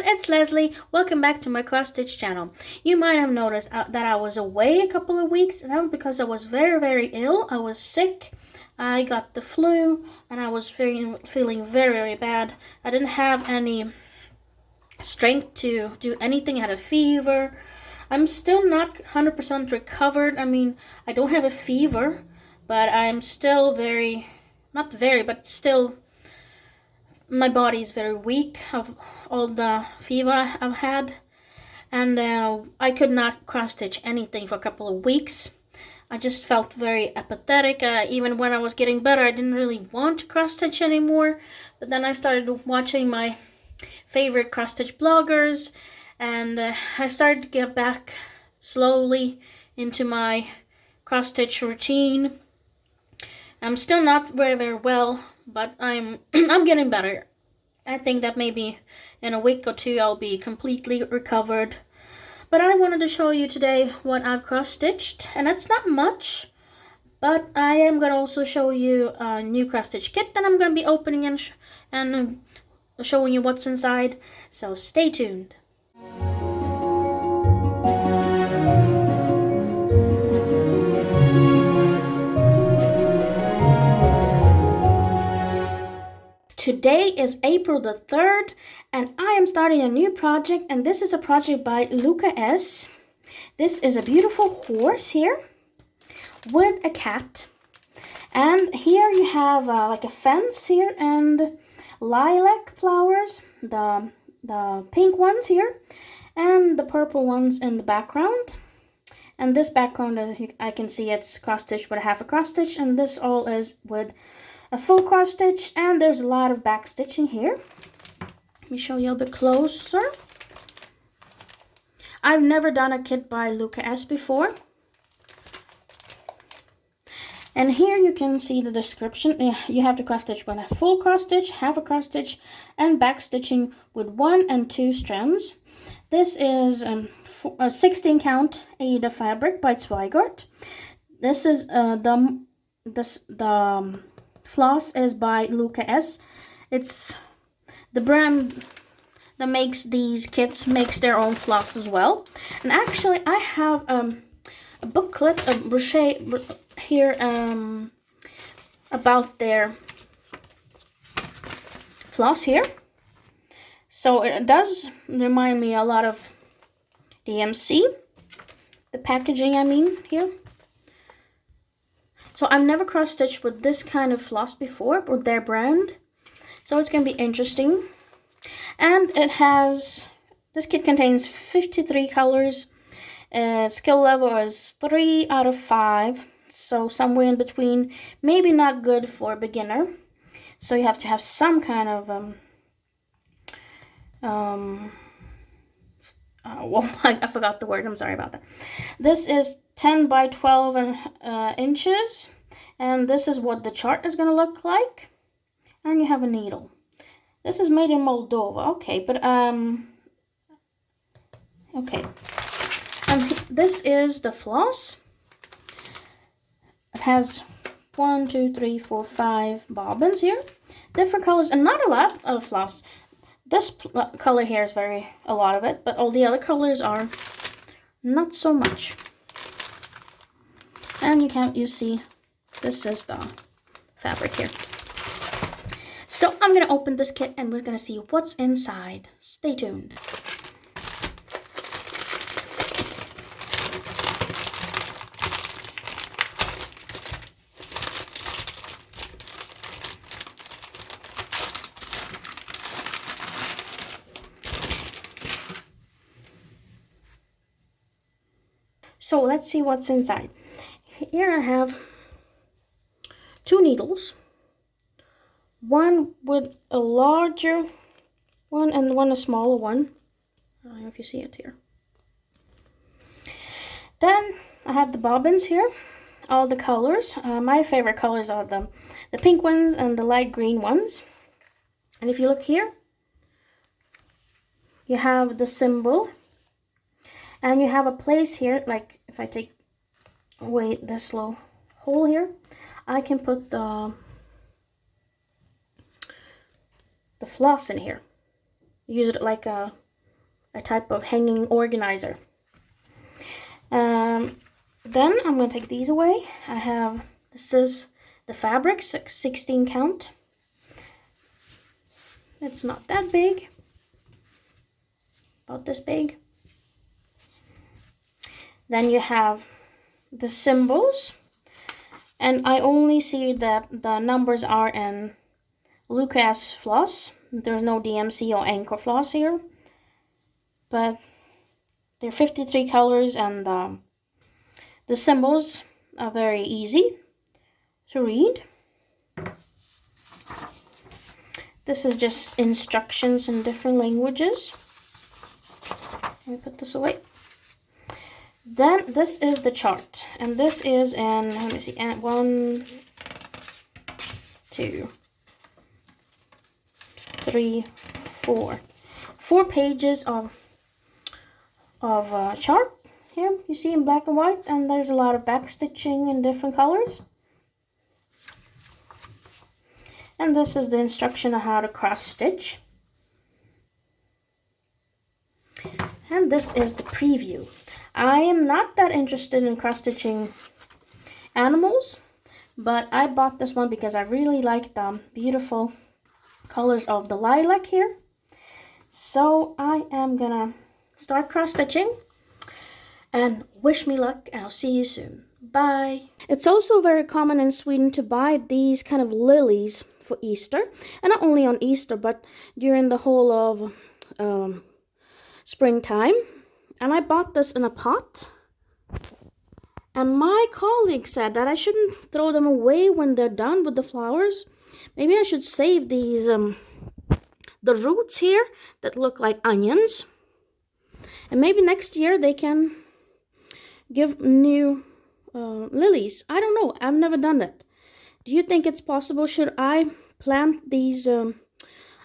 everyone, it's Leslie. Welcome back to my cross stitch channel. You might have noticed that I was away a couple of weeks. That was because I was very ill. I was sick. I got the flu and I was feeling very bad. I didn't have any strength to do anything. I had a fever. I'm still not 100% recovered. I mean, I don't have a fever, but I'm still but still my body is very weak of all the fever I've had, and I could not cross stitch anything for a couple of weeks. I just felt very apathetic. Even when I was getting better, I didn't really want to cross stitch anymore. But then I started watching my favorite cross stitch bloggers, and I started to get back slowly into my cross stitch routine. I'm still not very well, but I'm getting better. I think that maybe in a week or two I'll be completely recovered. But I wanted to show you today what I've cross-stitched, and it's not much, but I am going to also show you a new cross-stitch kit that I'm going to be opening and showing you what's inside, so stay tuned. Today is April the 3rd, and I am starting a new project, and this is a project by Luca S. This is a beautiful horse here with a cat, and here you have like a fence here and lilac flowers, the pink ones here and the purple ones in the background. And this background, as I can see, it's cross stitch with a half a cross stitch, and this all is with a full cross stitch, and there's a lot of back stitching here. Let me show you a bit closer. I've never done a kit by Luca S before. And here you can see the description. You have to cross stitch with a full cross stitch, half a cross stitch, and back stitching with 1 and 2 strands. This is a 16 count Aida fabric by Zweigart. This is the Floss is by Luca S. It's the brand that makes these kits, makes their own floss as well. And actually I have a booklet, a brochure here about their floss here. So it does remind me a lot of DMC, the packaging I mean here. So I've never cross-stitched with this kind of floss before, with their brand. So it's going to be interesting. And it has, this kit contains 53 colors. Skill level is 3 out of 5. So somewhere in between, maybe not good for a beginner. So you have to have some kind of, I forgot the word, I'm sorry about that. This is 10 by 12 inches, and this is what the chart is going to look like. And you have a needle. This is made in Moldova. Okay, but okay. And this is the floss. It has 1, 2, 3, 4, 5 bobbins here, different colors, and not a lot of floss. This color here is a lot of it, but all the other colors are not so much. And you see, this is the fabric here. So I'm going to open this kit and we're going to see what's inside. Stay tuned. So let's see what's inside. Here I have 2 needles. One with a larger one and one a smaller one. I don't know if you see it here. Then I have the bobbins here, all the colors. My favorite colors are the pink ones and the light green ones. And if you look here, you have the symbol. And you have a place here, like if I take away this little hole here, I can put the floss in here. Use it like a a type of hanging organizer. Then I'm going to take these away. This is the fabric, 16 count. It's not that big, about this big. Then you have the symbols, and I only see that the numbers are in Lucas floss. There's no DMC or anchor floss here, but there are 53 colors, and the symbols are very easy to read. This is just instructions in different languages. Let me put this away. Then this is the chart, and this is in, let me see, 1, 2, 3, 4 pages of chart. Here you see in black and white, and there's a lot of back stitching in different colors. And this is the instruction on how to cross stitch. And this is the preview. I am not that interested in cross stitching animals, but I bought this one because I really like the beautiful colors of the lilac here. So I am gonna start cross stitching, and wish me luck. I'll see you soon. Bye. It's also very common in Sweden to buy these kind of lilies for Easter, and not only on Easter but during the whole of springtime. And I bought this in a pot, and my colleague said that I shouldn't throw them away when they're done with the flowers. Maybe I should save these the roots here that look like onions, and maybe next year they can give new lilies. I don't know, I've never done that. Do you think it's possible? Should I plant these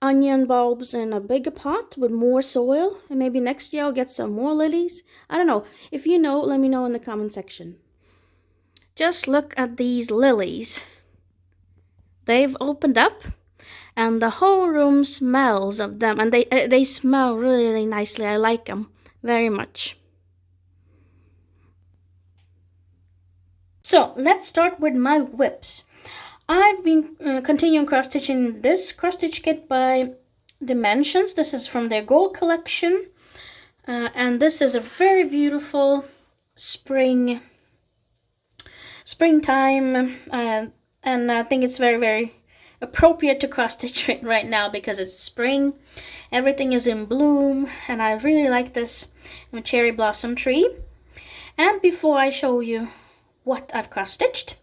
onion bulbs in a bigger pot with more soil, and maybe next year I'll get some more lilies? I don't know. If you know, let me know in the comment section. Just look at these lilies. They've opened up, and the whole room smells of them, and they smell really, really nicely. I like them very much. So let's start with my whips. I've been continuing cross-stitching this cross-stitch kit by Dimensions. This is from their gold collection. And this is a very beautiful springtime. And I think it's very, very appropriate to cross-stitch it right now because it's spring. Everything is in bloom. And I really like this cherry blossom tree. And before I show you what I've cross-stitched,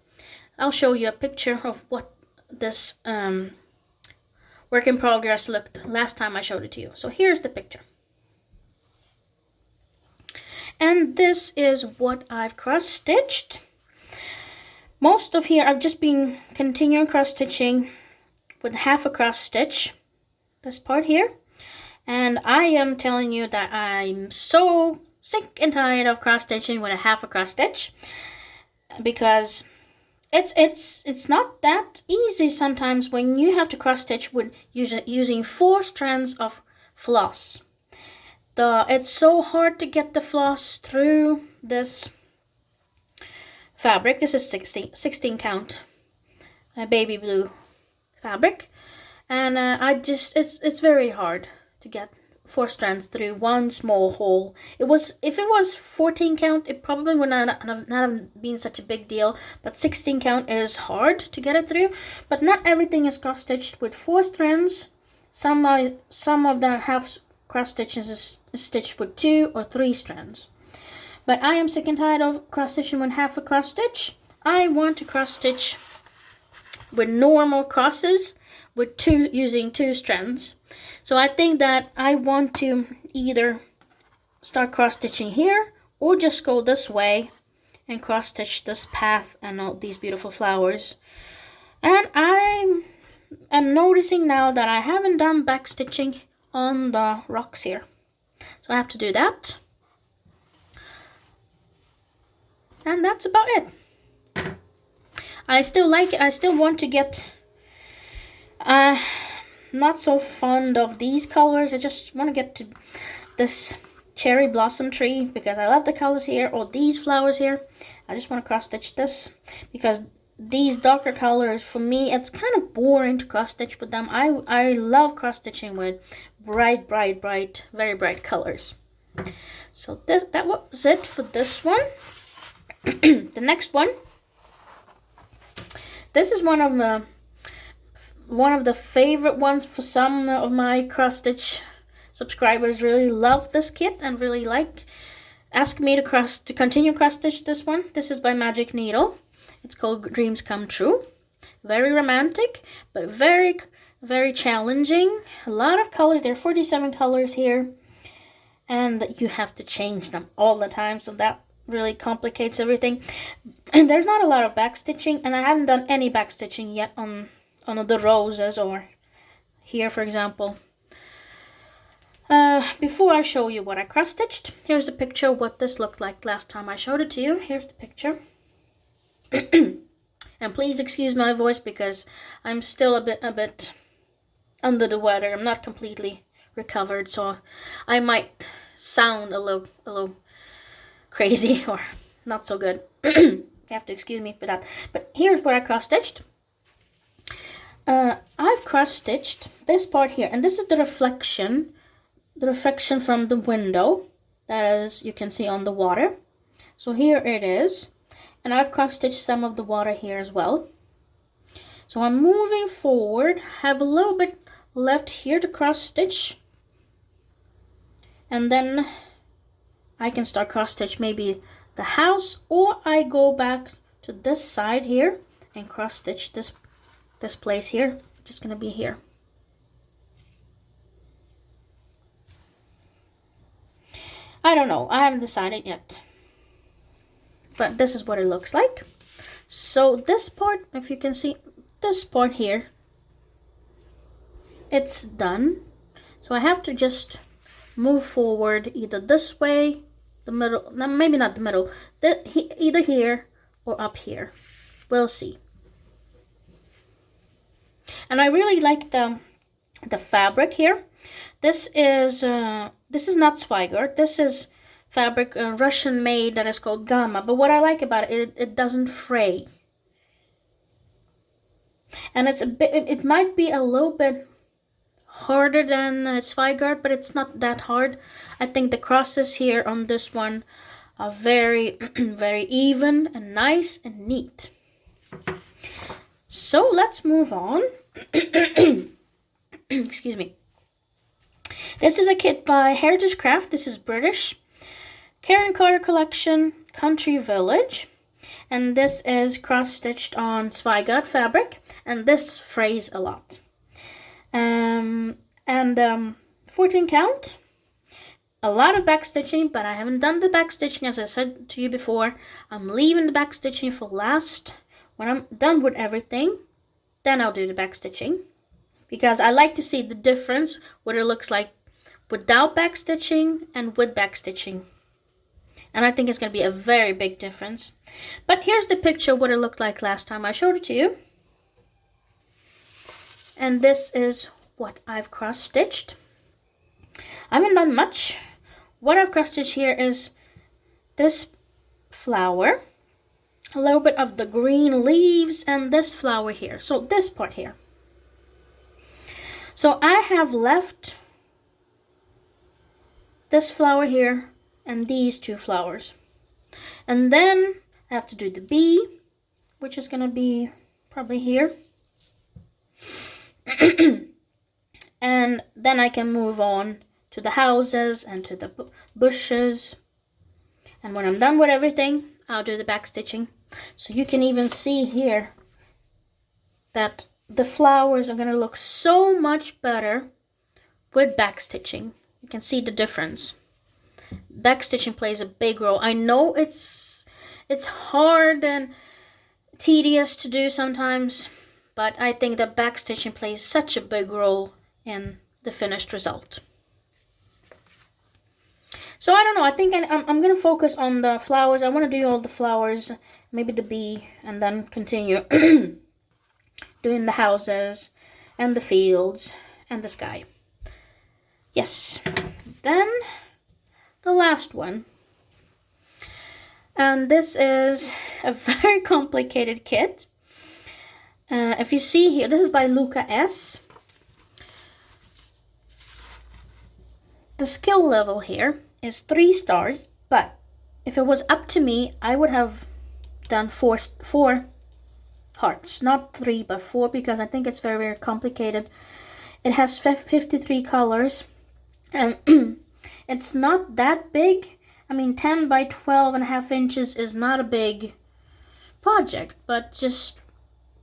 I'll show you a picture of what this work in progress looked last time I showed it to you. So here's the picture. And this is what I've cross-stitched. Most of here I've just been continuing cross-stitching with half a cross stitch, this part here. And I am telling you that I'm so sick and tired of cross-stitching with a half a cross stitch, because it's not that easy sometimes when you have to cross stitch with using 4 strands of floss. It's so hard to get the floss through this fabric. This is 16 count baby blue fabric, and it's very hard to get 4 strands through one small hole. If it was 14 count, it probably would not have been such a big deal, but 16 count is hard to get it through. But not everything is cross stitched with 4 strands. Some of the half cross stitches is stitched with 2 or 3 strands. But I am sick and tired of cross stitching with half a cross stitch. I want to cross stitch with normal crosses with using 2 strands. So I think that I want to either start cross stitching here or just go this way and cross stitch this path and all these beautiful flowers. And I am noticing now that I haven't done back stitching on the rocks here, so I have to do that. And that's about it. I still like it. I still want to get not so fond of these colors. I just want to get to this cherry blossom tree because I love the colors here, or these flowers here. I just want to cross stitch this because these darker colors, for me, it's kind of boring to cross stitch with them. I love cross stitching with bright, very bright colors. So that was it for this one. The next one, this is one of the favorite ones for some of my cross stitch subscribers. Really love this kit and really ask me to continue cross stitch this one. This is by Magic Needle. It's called Dreams Come True. Very romantic, but very, very challenging. A lot of colors. There are 47 colors here, and you have to change them all the time, so that really complicates everything. And there's not a lot of back stitching, and I haven't done any back stitching yet on the roses or here, for example. Before I show you what I cross stitched, here's a picture of what this looked like last time I showed it to you. Here's the picture. And please excuse my voice because I'm still a bit under the weather. I'm not completely recovered, so I might sound a little crazy or not so good. You have to excuse me for that. But here's what I cross stitched. I've cross stitched this part here, and this is the reflection from the window that is, you can see on the water. So here it is. And I've cross stitched some of the water here as well. So I'm moving forward, have a little bit left here to cross stitch. And then I can start cross stitch maybe the house, or I go back to this side here and cross stitch this place here. Just gonna be here. I don't know, I haven't decided yet. But this is what it looks like. So this part, if you can see this part here, it's done. So I have to just move forward either this way, the middle, no, maybe not the middle, either here or up here. We'll see. And I really like the fabric here. This is not Zweigart. This is fabric, Russian made, that is called Gamma. But what I like about it, it doesn't fray. And it might be a little bit harder than Zweigart, but it's not that hard. I think the crosses here on this one are very, very even and nice and neat. So let's move on. Excuse me. This is a kit by Heritage Craft. This is British. Karen Carter Collection, Country Village. And this is cross-stitched on Zweigart fabric. And this frays a lot. 14 count. A lot of back stitching, but I haven't done the back stitching. As I said to you before, I'm leaving the back stitching for last. When I'm done with everything, then I'll do the back stitching. Because I like to see the difference, what it looks like without back stitching and with back stitching. And I think it's going to be a very big difference. But here's the picture of what it looked like last time I showed it to you. And this is what I've cross-stitched. I haven't done much. What I've cross-stitched here is this flower, a little bit of the green leaves, and this flower here. So this part here. So I have left this flower here and these two flowers. And then I have to do the bee, which is going to be probably here. And then I can move on to the houses and to the bushes. And when I'm done with everything, I'll do the back stitching. So you can even see here that the flowers are going to look so much better with back stitching. You can see the difference. Back stitching plays a big role. I know it's hard and tedious to do sometimes, but I think that back stitching plays such a big role in the finished result. So I don't know, I think I'm going to focus on the flowers. I want to do all the flowers, maybe the bee, and then continue doing the houses and the fields and the sky. Yes. Then the last one. And this is a very complicated kit. If you see here, this is by Luca S. The skill level here is 3 stars, but if it was up to me, I would have done four hearts, not 3 but 4, because I think it's very, very complicated. It has 53 colors, and it's not that big. I mean, 10 by 12.5 inches is not a big project, but just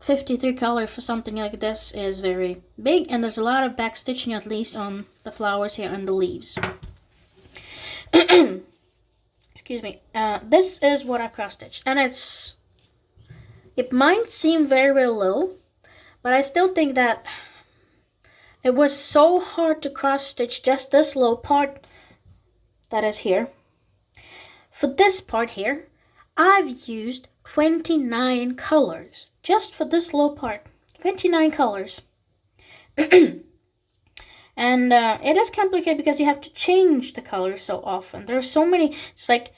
53 colors for something like this is very big, and there's a lot of back stitching, at least on the flowers here and the leaves. Excuse me. This is what I cross stitched, and it might seem very, very little, but I still think that it was so hard to cross stitch just this little part that is here. For this part here, I've used 29 colors just for this little part. 29 colors. And it is complicated because you have to change the colors so often. There are so many. It's like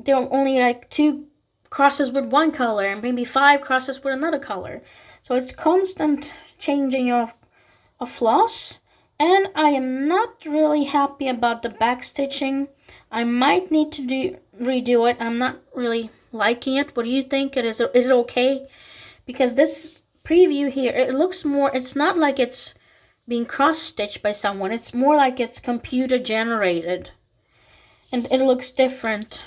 there are only like 2 crosses with one color and maybe 5 crosses with another color. So it's constant changing of floss. And I am not really happy about the back stitching. I might need to redo it. I'm not really liking it. What do you think? Is it okay? Because this preview here, it looks more, it's not like it's being cross-stitched by someone. It's more like it's computer generated. And it looks different.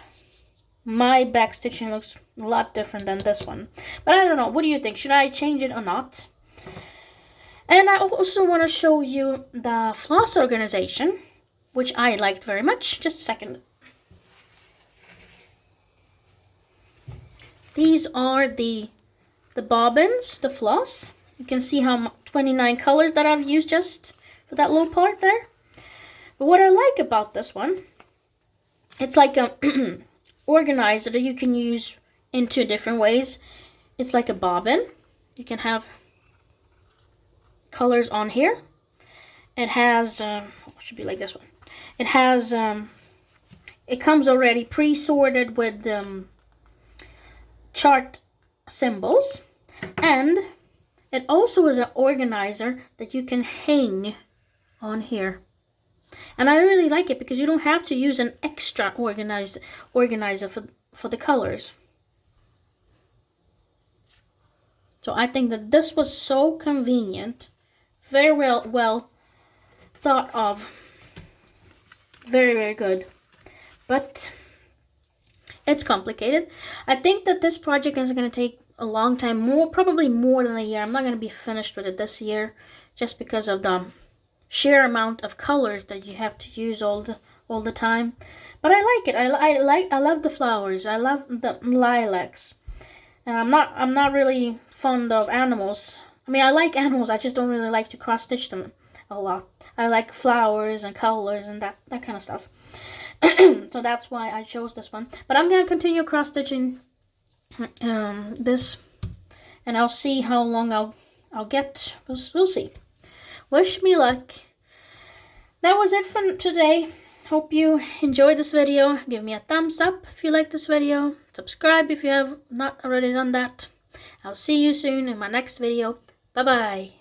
My back stitching looks a lot different than this one. But I don't know. What do you think? Should I change it or not? And I also want to show you the floss organization, which I liked very much. Just a second. These are the bobbins, the floss. You can see how 29 colors that I've used just for that little part there. But what I like about this one, it's like a organizer that you can use in 2 different ways. It's like a bobbin. You can have colors on here. It has should be like this one. It has it comes already pre-sorted with chart symbols, and it also is an organizer that you can hang on here. And I really like it because you don't have to use an extra organizer for the colors. So I think that this was so convenient, very well thought of, very, very good. But it's complicated. I think that this project is going to take a long time, probably more than a year. I'm not going to be finished with it this year, just because of the sheer amount of colors that you have to use all the time. But I like it. I love the flowers. I love the lilacs. And I'm not really fond of animals. I mean, I like animals. I just don't really like to cross stitch them a lot. I like flowers and colors and that kind of stuff. So that's why I chose this one. But I'm gonna continue cross stitching this, and I'll see how long I'll get. We'll see. Wish me luck. That was it for today. Hope you enjoyed this video. Give me a thumbs up if you like this video. Subscribe if you have not already done that. I'll see you soon in my next video. Bye bye.